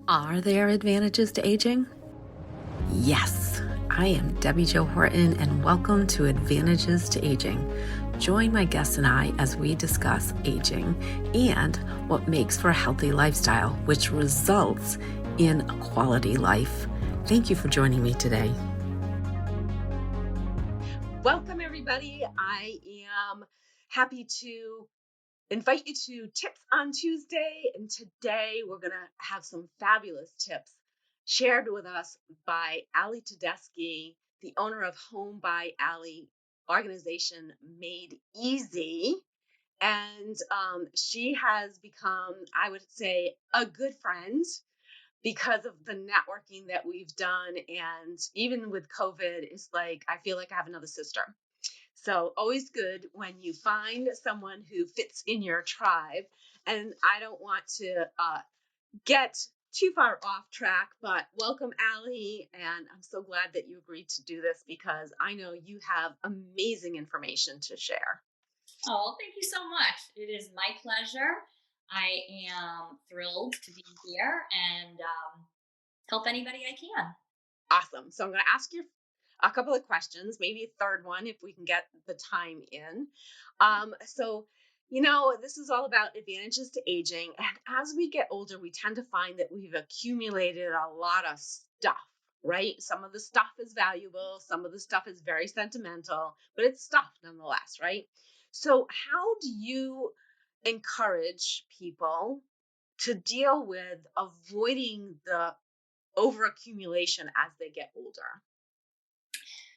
Are there advantages to aging? Yes, I am Debbi-Jo Horton, and welcome to Advantages to Aging. Join my guests and I as we discuss aging and what makes for a healthy lifestyle, which results in a quality life. Thank you for joining me today. Welcome, everybody. I am happy to invite you to Tips on Tuesday, and today we're going to have some fabulous tips shared with us by Ali Tedeschi, the owner of Home by Ali organization Made Easy. And she has become, I would say, a good friend because of the networking that we've done. And even with COVID, it's like I feel like I have another sister. So always good when you find someone who fits in your tribe. And I don't want to get too far off track, but welcome, Ali. And I'm so glad that you agreed to do this because I know you have amazing information to share. Oh, thank you so much. It is my pleasure. I am thrilled to be here and help anybody I can. Awesome. So I'm going to ask you a couple of questions, maybe a third one if we can get the time in. This is all about advantages to aging. And as we get older, we tend to find that we've accumulated a lot of stuff, right? Some of the stuff is valuable, some of the stuff is very sentimental, but it's stuff nonetheless, right? So, how do you encourage people to deal with avoiding the overaccumulation as they get older?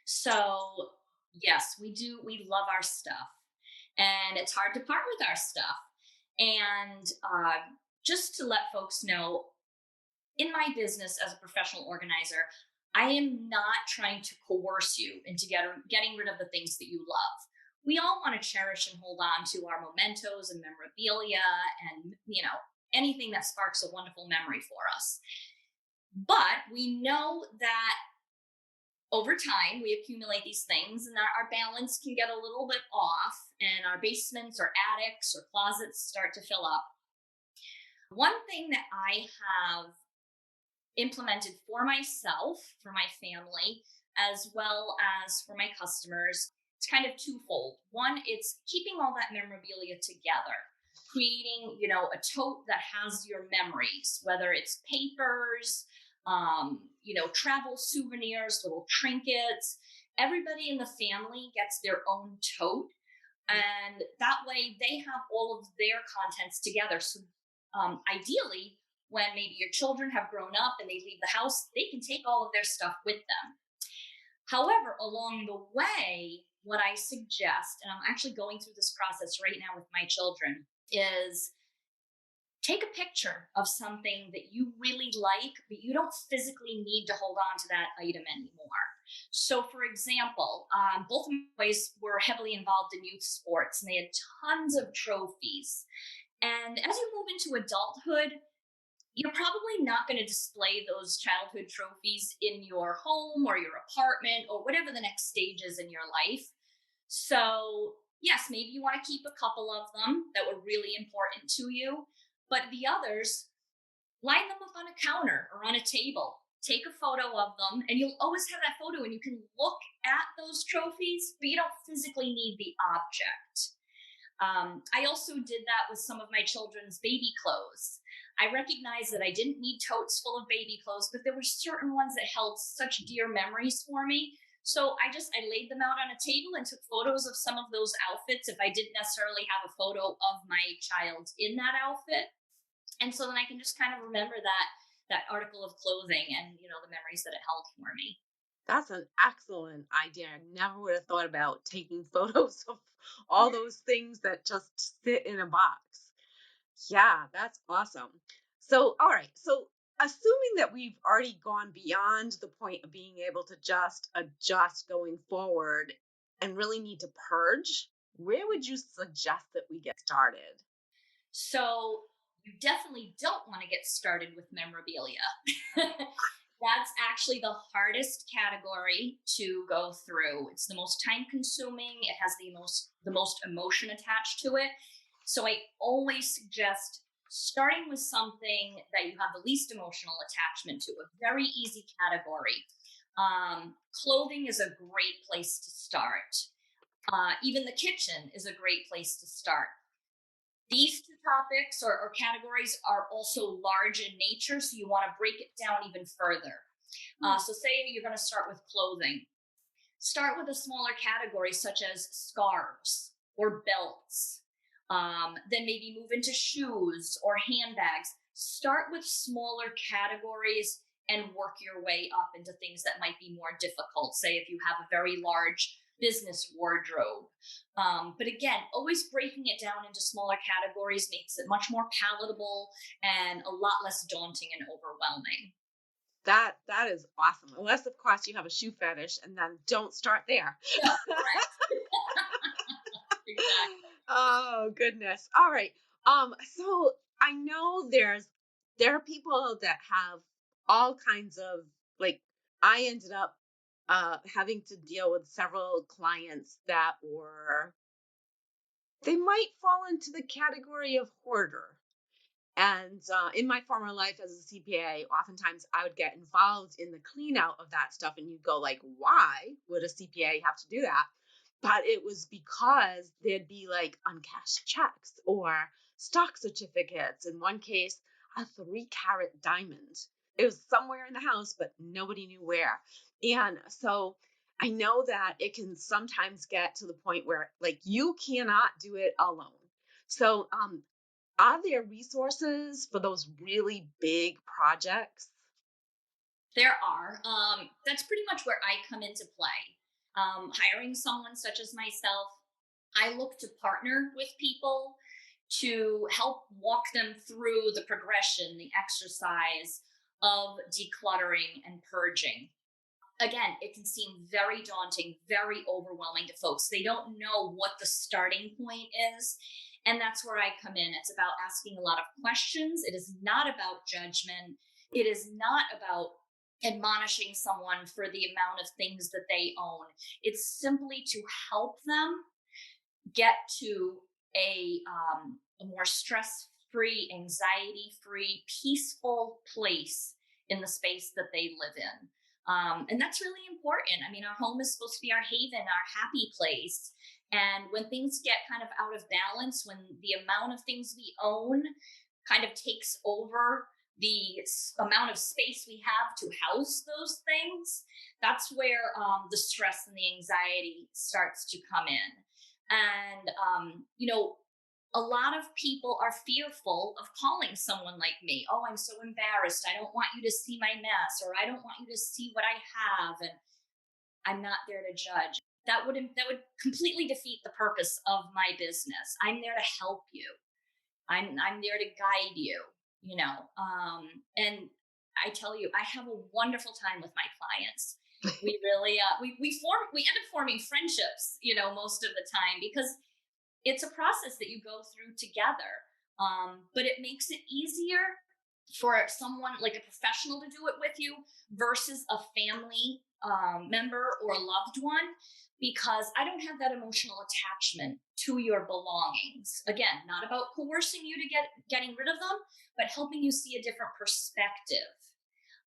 So, yes, we do. We love our stuff, and it's hard to part with our stuff. And just to let folks know, in my business as a professional organizer, I am not trying to coerce you into getting rid of the things that you love. We all want to cherish and hold on to our mementos and memorabilia and, anything that sparks a wonderful memory for us. But we know that over time we accumulate these things and our balance can get a little bit off and our basements or attics or closets start to fill up. One thing that I have implemented for myself, for my family, as well as for my customers. It's kind of twofold. One, it's keeping all that memorabilia together, creating, a tote that has your memories, whether it's papers, travel souvenirs, little trinkets. Everybody in the family gets their own tote. And that way they have all of their contents together. So ideally, when maybe your children have grown up and they leave the house, they can take all of their stuff with them. However, along the way, what I suggest, and I'm actually going through this process right now with my children, is take a picture of something that you really like, but you don't physically need to hold on to that item anymore. So, for example, both of my boys were heavily involved in youth sports and they had tons of trophies. And as you move into adulthood, you're probably not going to display those childhood trophies in your home or your apartment or whatever the next stage is in your life. So, yes, maybe you want to keep a couple of them that were really important to you, but the others, line them up on a counter or on a table. Take a photo of them, and you'll always have that photo, and you can look at those trophies, but you don't physically need the object. I also did that with some of my children's baby clothes. I recognized that I didn't need totes full of baby clothes, but there were certain ones that held such dear memories for me. So I laid them out on a table and took photos of some of those outfits if I didn't necessarily have a photo of my child in that outfit. And so then I can just kind of remember that article of clothing and the memories that it held for me. That's an excellent idea. I never would have thought about taking photos of all those things that just sit in a box. Yeah, that's awesome. So, all right. So, assuming that we've already gone beyond the point of being able to just adjust going forward and really need to purge, where would you suggest that we get started? So you definitely don't want to get started with memorabilia. That's actually the hardest category to go through. It's the most time consuming. It has the most emotion attached to it. So I always suggest starting with something that you have the least emotional attachment to, a very easy category. Clothing is a great place to start. Even the kitchen is a great place to start. These two topics or categories are also large in nature, so you want to break it down even further. So say you're going to start with clothing. Start with a smaller category such as scarves or belts. Then maybe move into shoes or handbags. Start with smaller categories and work your way up into things that might be more difficult. Say if you have a very large business wardrobe. But again, always breaking it down into smaller categories makes it much more palatable and a lot less daunting and overwhelming. That is awesome. Unless, of course, you have a shoe fetish, and then don't start there. No, correct. Exactly. Oh goodness. All right. So I know there are people that have all kinds of, like, I ended up having to deal with several clients that were, they might fall into the category of hoarder. And in my former life as a CPA, oftentimes I would get involved in the clean out of that stuff. And you'd go like, why would a CPA have to do that? But it was because there'd be like uncashed checks or stock certificates. In one case, a 3-carat diamond. It was somewhere in the house, but nobody knew where. And so I know that it can sometimes get to the point where like you cannot do it alone. So are there resources for those really big projects? There are. That's pretty much where I come into play. Hiring someone such as myself, I look to partner with people to help walk them through the progression, the exercise of decluttering and purging. Again, it can seem very daunting, very overwhelming to folks. They don't know what the starting point is. And that's where I come in. It's about asking a lot of questions. It is not about judgment. It is not about admonishing someone for the amount of things that they own. It's simply to help them get to a more stress free, anxiety free, peaceful place in the space that they live in. And that's really important. I mean, our home is supposed to be our haven, our happy place. And when things get kind of out of balance, when the amount of things we own kind of takes over the amount of space we have to house those things, that's where the stress and the anxiety starts to come in. And, a lot of people are fearful of calling someone like me. Oh, I'm so embarrassed. I don't want you to see my mess, or I don't want you to see what I have. And I'm not there to judge. That would completely defeat the purpose of my business. I'm there to help you. I'm there to guide you, and I tell you, I have a wonderful time with my clients. We really we end up forming friendships, most of the time, because it's a process that you go through together. But it makes it easier for someone like a professional to do it with you versus a family member or loved one, because I don't have that emotional attachment to your belongings. Again, not about coercing you to getting rid of them, but helping you see a different perspective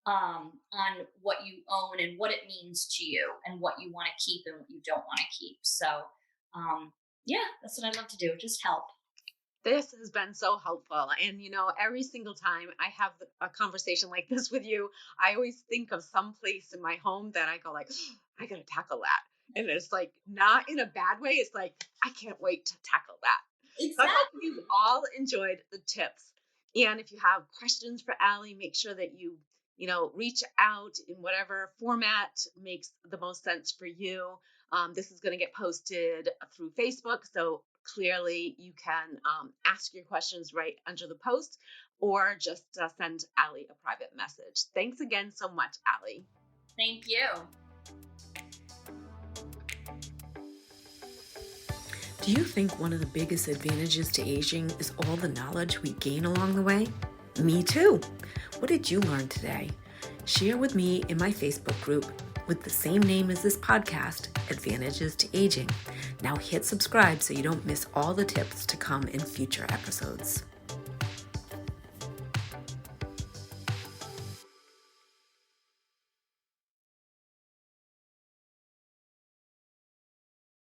on what you own and what it means to you and what you want to keep and what you don't want to keep. So, yeah, that's what I love to do. Just help. This has been so helpful. And, every single time I have a conversation like this with you, I always think of some place in my home that I go like, I got to tackle that. And it's like, not in a bad way. It's like, I can't wait to tackle that. Exactly. So I hope you've all enjoyed the tips. And if you have questions for Allie, make sure that you reach out in whatever format makes the most sense for you. This is going to get posted through Facebook. So clearly you can ask your questions right under the post, or just send Allie a private message. Thanks again so much, Allie. Thank you. Do you think one of the biggest advantages to aging is all the knowledge we gain along the way? Me too. What did you learn today? Share with me in my Facebook group with the same name as this podcast, Advantages to Aging. Now hit subscribe so you don't miss all the tips to come in future episodes.